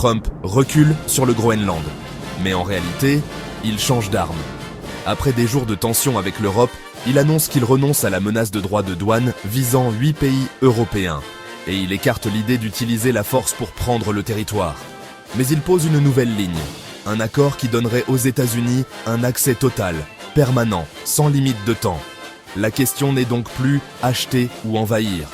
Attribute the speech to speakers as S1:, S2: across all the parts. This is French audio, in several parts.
S1: Trump recule sur le Groenland. Mais en réalité, il change d'arme. Après des jours de tension avec l'Europe, il annonce qu'il renonce à la menace de droits de douane visant 8 pays européens. Et il écarte l'idée d'utiliser la force pour prendre le territoire. Mais il pose une nouvelle ligne. Un accord qui donnerait aux États-Unis un accès total, permanent, sans limite de temps. La question n'est donc plus acheter ou envahir.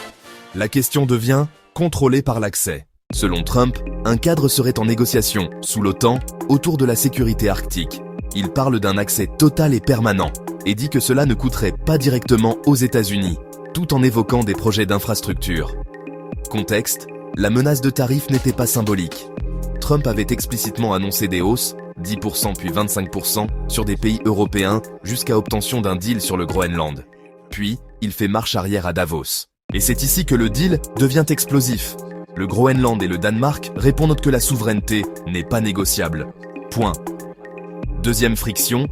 S1: La question devient contrôlée par l'accès. Selon Trump, un cadre serait en négociation, sous l'OTAN, autour de la sécurité arctique. Il parle d'un accès total et permanent, et dit que cela ne coûterait pas directement aux États-Unis, tout en évoquant des projets d'infrastructure. Contexte, la menace de tarifs n'était pas symbolique. Trump avait explicitement annoncé des hausses, 10% puis 25%, sur des pays européens jusqu'à obtention d'un deal sur le Groenland. Puis, il fait marche arrière à Davos. Et c'est ici que le deal devient explosif. Le Groenland et le Danemark répondent que la souveraineté n'est pas négociable. Point. Deuxième friction,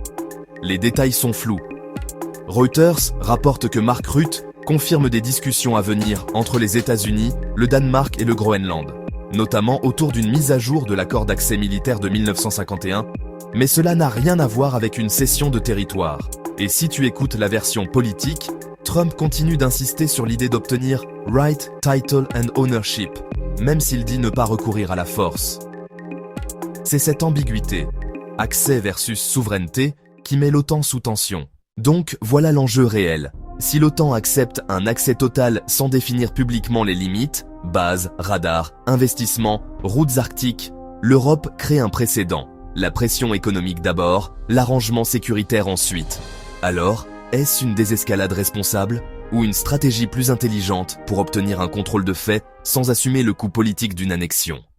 S1: les détails sont flous. Reuters rapporte que Mark Rutte confirme des discussions à venir entre les États-Unis, le Danemark et le Groenland, notamment autour d'une mise à jour de l'accord d'accès militaire de 1951, mais cela n'a rien à voir avec une cession de territoire. Et si tu écoutes la version politique, Trump continue d'insister sur l'idée d'obtenir « right, title and ownership », même s'il dit ne pas recourir à la force. C'est cette ambiguïté, accès versus souveraineté, qui met l'OTAN sous tension. Donc voilà l'enjeu réel. Si l'OTAN accepte un accès total sans définir publiquement les limites, bases, radars, investissements, routes arctiques, l'Europe crée un précédent. La pression économique d'abord, l'arrangement sécuritaire ensuite. Alors, est-ce une désescalade responsable ou une stratégie plus intelligente pour obtenir un contrôle de fait sans assumer le coût politique d'une annexion ?